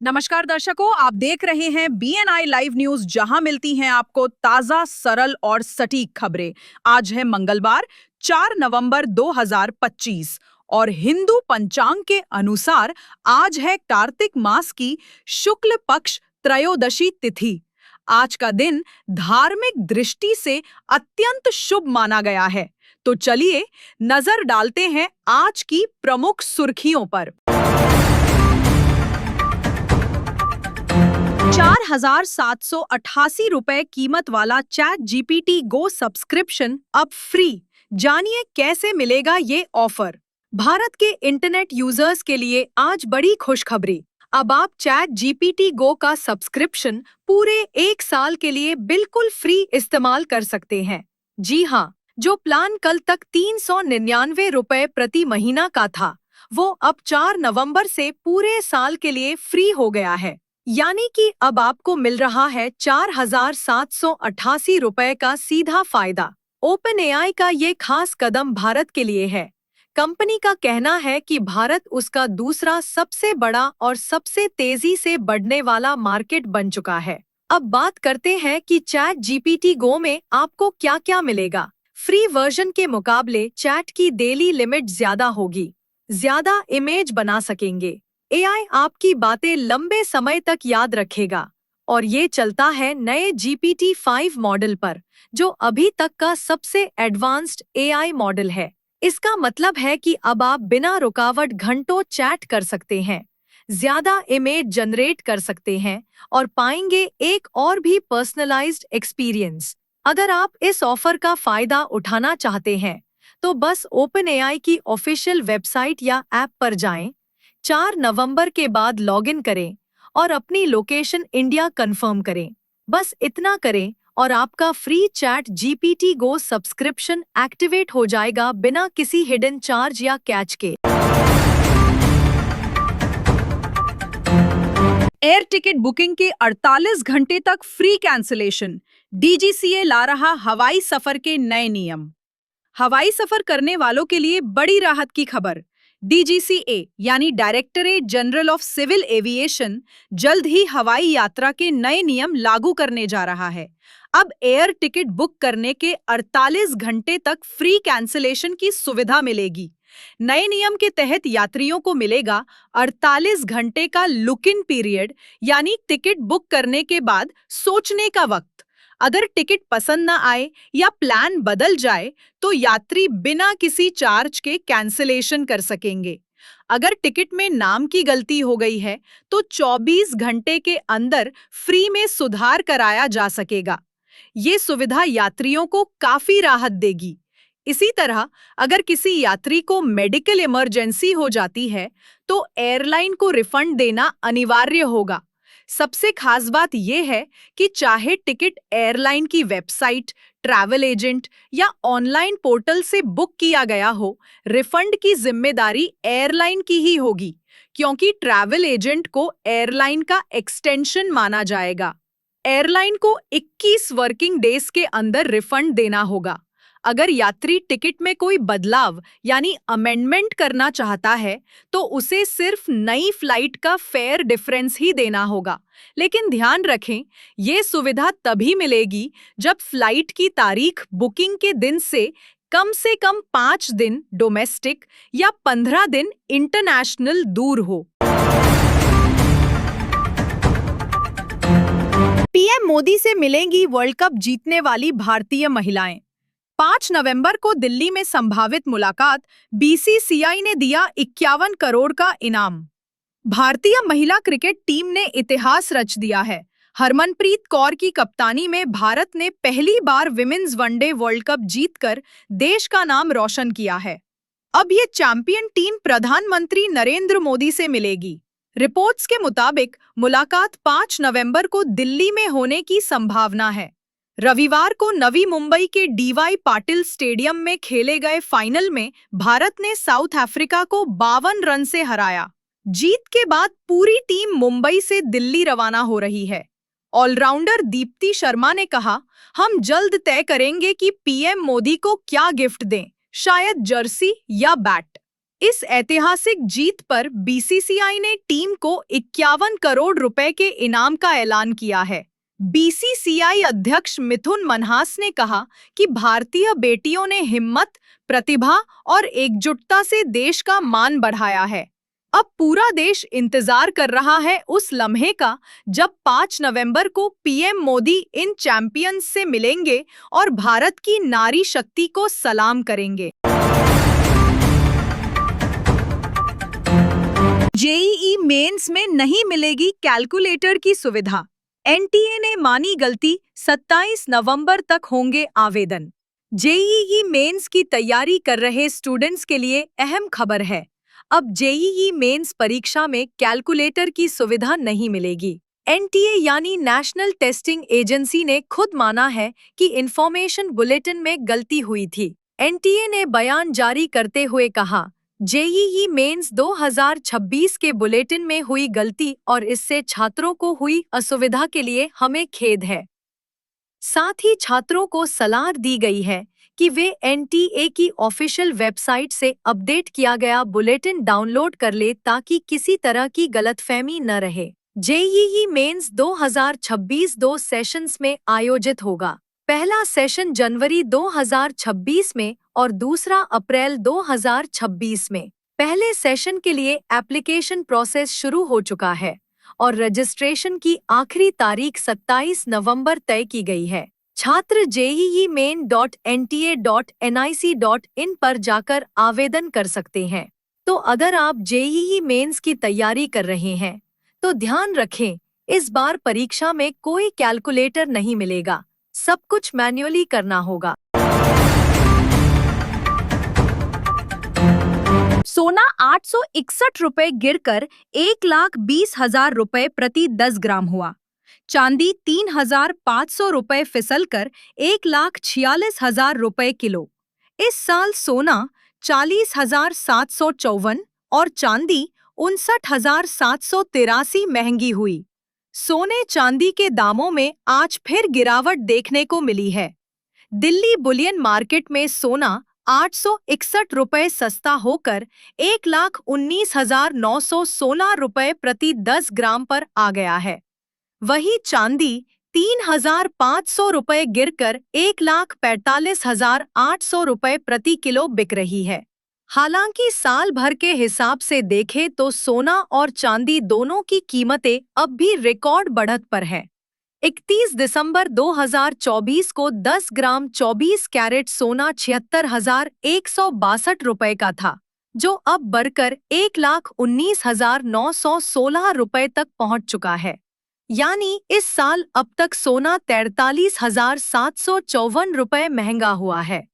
नमस्कार दर्शकों, आप देख रहे हैं बीएनआई लाइव न्यूज, जहां मिलती हैं आपको ताजा, सरल और सटीक खबरें। आज है मंगलवार 4 नवंबर 2025 और हिंदू पंचांग के अनुसार आज है कार्तिक मास की शुक्ल पक्ष त्रयोदशी तिथि। आज का दिन धार्मिक दृष्टि से अत्यंत शुभ माना गया है। तो चलिए नजर डालते हैं आज की प्रमुख सुर्खियों पर। 4,788 रुपए कीमत वाला चैट जीपीटी गो सब्सक्रिप्शन अब फ्री। जानिए कैसे मिलेगा ये ऑफर। भारत के इंटरनेट यूजर्स के लिए आज बड़ी खुशखबरी। अब आप चैट जीपीटी गो का सब्सक्रिप्शन पूरे 1 साल के लिए बिल्कुल फ्री इस्तेमाल कर सकते हैं। जी हाँ, जो प्लान कल तक 399 रुपए प्रति महीना का था, वो अब 4 नवंबर से पूरे साल के लिए फ्री हो गया है। यानी कि अब आपको मिल रहा है 4,788 रुपए का सीधा फायदा। ओपन एआई का ये खास कदम भारत के लिए है। कंपनी का कहना है कि भारत उसका दूसरा सबसे बड़ा और सबसे तेजी से बढ़ने वाला मार्केट बन चुका है। अब बात करते हैं कि चैट जीपीटी गो में आपको क्या क्या मिलेगा। फ्री वर्जन के मुकाबले चैट की डेली लिमिट ज्यादा होगी, ज्यादा इमेज बना सकेंगे, एआई आपकी बातें लंबे समय तक याद रखेगा और ये चलता है नए GPT-5 मॉडल पर, जो अभी तक का सबसे एडवांस्ड एआई मॉडल है। इसका मतलब है कि अब आप बिना रुकावट घंटों चैट कर सकते हैं, ज्यादा इमेज जनरेट कर सकते हैं और पाएंगे एक और भी पर्सनलाइज्ड एक्सपीरियंस। अगर आप इस ऑफर का फायदा उठाना चाहते हैं तो बस ओपन एआई की ऑफिशियल वेबसाइट या ऐप पर जाएं, 4 नवंबर के बाद लॉगिन करें और अपनी लोकेशन इंडिया कंफर्म करें। बस इतना करें और आपका फ्री चैट जीपीटी गो सब्सक्रिप्शन एक्टिवेट हो जाएगा बिना किसी हिडन चार्ज या कैच के। एयर टिकट बुकिंग के 48 घंटे तक फ्री कैंसिलेशन। डीजीसीए ला रहा हवाई सफर के नए नियम। हवाई सफर करने वालों के लिए बड़ी राहत की खबर। डीजीसीए यानी directorate general of civil aviation जल्द ही हवाई यात्रा के नए नियम लागू करने जा रहा है। अब एयर टिकट बुक करने के 48 घंटे तक फ्री कैंसिलेशन की सुविधा मिलेगी। नए नियम के तहत यात्रियों को मिलेगा 48 घंटे का लुक इन पीरियड, यानी टिकट बुक करने के बाद सोचने का वक्त। अगर टिकट पसंद न आए या प्लान बदल जाए तो यात्री बिना किसी चार्ज के कैंसिलेशन कर सकेंगे। अगर टिकट में नाम की गलती हो गई है तो 24 घंटे के अंदर फ्री में सुधार कराया जा सकेगा। ये सुविधा यात्रियों को काफी राहत देगी। इसी तरह अगर किसी यात्री को मेडिकल इमरजेंसी हो जाती है तो एयरलाइन को रिफंड देना अनिवार्य होगा। सबसे खास बात यह है कि चाहे टिकट एयरलाइन की वेबसाइट, ट्रैवल एजेंट या ऑनलाइन पोर्टल से बुक किया गया हो, रिफंड की जिम्मेदारी एयरलाइन की ही होगी, क्योंकि ट्रैवल एजेंट को एयरलाइन का एक्सटेंशन माना जाएगा। एयरलाइन को 21 वर्किंग डेज के अंदर रिफंड देना होगा। अगर यात्री टिकट में कोई बदलाव यानी अमेंडमेंट करना चाहता है तो उसे सिर्फ नई फ्लाइट का फेयर डिफरेंस ही देना होगा। लेकिन ध्यान रखें, ये सुविधा तभी मिलेगी जब फ्लाइट की तारीख बुकिंग के दिन से कम 5 दिन डोमेस्टिक या 15 दिन इंटरनेशनल दूर हो। पीएम मोदी से मिलेंगी वर्ल्ड कप जीतने वाली भारतीय महिलाएं। 5 नवंबर को दिल्ली में संभावित मुलाकात। बीसीसीआई ने दिया 51 करोड़ का इनाम। भारतीय महिला क्रिकेट टीम ने इतिहास रच दिया है। हरमनप्रीत कौर की कप्तानी में भारत ने पहली बार विमेन्स वनडे वर्ल्ड कप जीतकर देश का नाम रोशन किया है। अब ये चैंपियन टीम प्रधानमंत्री नरेंद्र मोदी से मिलेगी। रिपोर्ट्स के मुताबिक मुलाकात 5 नवंबर को दिल्ली में होने की संभावना है। रविवार को नवी मुंबई के डीवाई पाटिल स्टेडियम में खेले गए फाइनल में भारत ने साउथ अफ्रीका को 52 रन से हराया। जीत के बाद पूरी टीम मुंबई से दिल्ली रवाना हो रही है। ऑलराउंडर दीप्ति शर्मा ने कहा, हम जल्द तय करेंगे कि पीएम मोदी को क्या गिफ्ट दें, शायद जर्सी या बैट। इस ऐतिहासिक जीत पर बीसीसीआई ने टीम को 51 करोड़ रुपए के इनाम का ऐलान किया है। बीसीसीआई अध्यक्ष मिथुन मनहास ने कहा कि भारतीय बेटियों ने हिम्मत, प्रतिभा और एकजुटता से देश का मान बढ़ाया है। अब पूरा देश इंतजार कर रहा है उस लम्हे का जब 5 नवंबर को पीएम मोदी इन चैंपियंस से मिलेंगे और भारत की नारी शक्ति को सलाम करेंगे। जेईई मेंस में नहीं मिलेगी कैलकुलेटर की सुविधा, एनटीए ने मानी गलती, 27 नवंबर तक होंगे आवेदन। जेईई मेंस की तैयारी कर रहे स्टूडेंट्स के लिए अहम खबर है। अब जेईई मेंस परीक्षा में कैलकुलेटर की सुविधा नहीं मिलेगी। एनटीए यानी नेशनल टेस्टिंग एजेंसी ने खुद माना है कि इंफॉर्मेशन बुलेटिन में गलती हुई थी। एनटीए ने बयान जारी करते हुए कहा, जेईई मेंस 2026 के बुलेटिन में हुई गलती और इससे छात्रों को हुई असुविधा के लिए हमें खेद है। साथ ही छात्रों को सलाह दी गई है कि वे एनटीए की ऑफिशियल वेबसाइट से अपडेट किया गया बुलेटिन डाउनलोड कर ले ताकि किसी तरह की गलतफहमी न रहे। जेईई मेंस 2026 दो सेशंस में आयोजित होगा। पहला सेशन जनवरी 2026 में और दूसरा अप्रैल 2026 में। पहले सेशन के लिए एप्लीकेशन प्रोसेस शुरू हो चुका है और रजिस्ट्रेशन की आखिरी तारीख 27 नवंबर तय की गई है। छात्र jeimain.nta.nic.in पर जाकर आवेदन कर सकते हैं। तो अगर आप जेईई मेंस की तैयारी कर रहे हैं तो ध्यान रखें, इस बार परीक्षा में कोई कैलकुलेटर नहीं मिलेगा, सब कुछ मैन्युअली करना होगा। सोना 861 रुपए गिरकर 1,20,000 रुपए प्रति 10 ग्राम हुआ। चांदी 3,500 रुपए फिसलकर 1,46,000 रुपए किलो। इस साल सोना 40,754 और चांदी 59,783 महंगी हुई। सोने चांदी के दामों में आज फिर गिरावट देखने को मिली है। दिल्ली बुलियन मार्केट में सोना 861 रुपए सस्ता होकर 1,19,916 रुपए प्रति 10 ग्राम पर आ गया है। वहीं चांदी 3,500 रुपए गिरकर 1,45,800 रुपए प्रति किलो बिक रही है। हालांकि साल भर के हिसाब से देखें तो सोना और चांदी दोनों की कीमतें अब भी रिकॉर्ड बढ़त पर है। 31 दिसंबर 2024 को 10 ग्राम 24 कैरेट सोना 76,162 रुपए का था, जो अब बढ़कर 1,19,916 रुपए तक पहुंच चुका है। यानी इस साल अब तक सोना 43,754 रुपए महंगा हुआ है।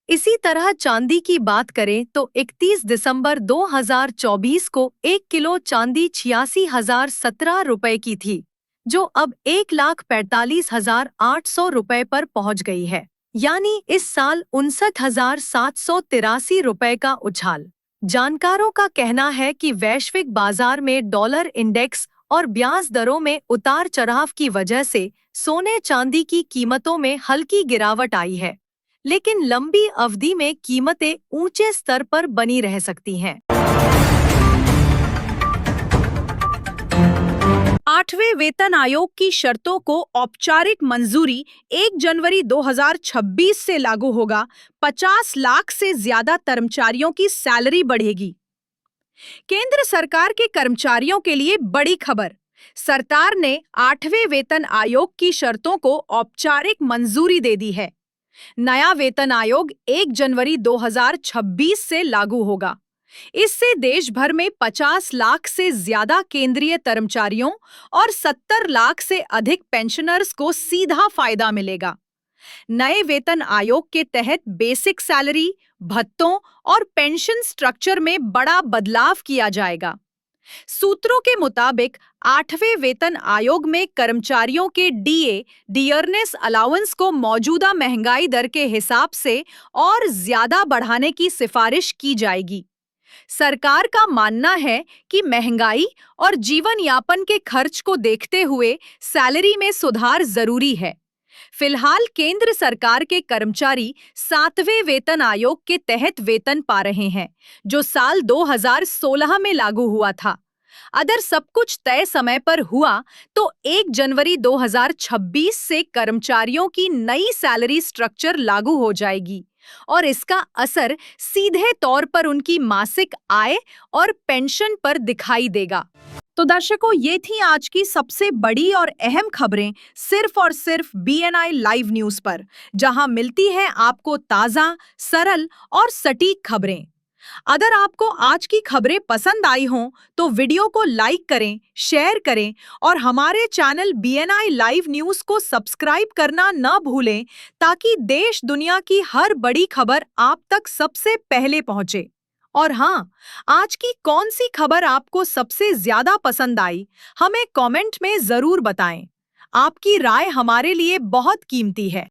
इसी तरह चांदी की बात करें तो 31 दिसंबर 2024 को 1 किलो चांदी 86,017 रुपए की थी, जो अब 1,45,800 रुपए पर पहुंच गई है। यानी इस साल 59,783 रुपए का उछाल। जानकारों का कहना है कि वैश्विक बाजार में डॉलर इंडेक्स और ब्याज दरों में उतार चढ़ाव की वजह से सोने चांदी की कीमतों में हल्की गिरावट आई है, लेकिन लंबी अवधि में कीमतें ऊंचे स्तर पर बनी रह सकती हैं। 8वें वेतन आयोग की शर्तों को औपचारिक मंजूरी 1 जनवरी 2026 से लागू होगा। 50 लाख से ज्यादा कर्मचारियों की सैलरी बढ़ेगी। केंद्र सरकार के कर्मचारियों के लिए बड़ी खबर। सरकार ने 8वें वेतन आयोग की शर्तों को औपचारिक मंजूरी दे दी है। नया वेतन आयोग 1 जनवरी 2026 से लागू होगा। इससे देश भर में 50 लाख से ज्यादा केंद्रीय कर्मचारियों और 70 लाख से अधिक पेंशनर्स को सीधा फायदा मिलेगा। नए वेतन आयोग के तहत बेसिक सैलरी, भत्तों और पेंशन स्ट्रक्चर में बड़ा बदलाव किया जाएगा। सूत्रों के मुताबिक 8वें वेतन आयोग में कर्मचारियों के डीए डियरनेस अलाउंस को मौजूदा महंगाई दर के हिसाब से और ज्यादा बढ़ाने की सिफारिश की जाएगी। सरकार का मानना है कि महंगाई और जीवन यापन के खर्च को देखते हुए सैलरी में सुधार जरूरी है। फिलहाल केंद्र सरकार के कर्मचारी 7वें वेतन आयोग के तहत वेतन पा रहे हैं, जो साल 2016 में लागू हुआ था। अगर सब कुछ तय समय पर हुआ, तो 1 जनवरी 2026 से कर्मचारियों की नई सैलरी स्ट्रक्चर लागू हो जाएगी और इसका असर सीधे तौर पर उनकी मासिक आय और पेंशन पर दिखाई देगा। तो दर्शकों, ये थी आज की सबसे बड़ी और अहम खबरें सिर्फ और सिर्फ BNI लाइव न्यूज पर, जहां मिलती है आपको ताजा, सरल और सटीक खबरें। अगर आपको आज की खबरें पसंद आई हों, तो वीडियो को लाइक करें, शेयर करें और हमारे चैनल BNI लाइव न्यूज को सब्सक्राइब करना न भूलें, ताकि देश दुनिया की हर बड़ी खबर आप तक सबसे पहले पहुंचे। और हाँ, आज की कौन सी खबर आपको सबसे ज्यादा पसंद आई, हमें कमेंट में जरूर बताएं। आपकी राय हमारे लिए बहुत कीमती है।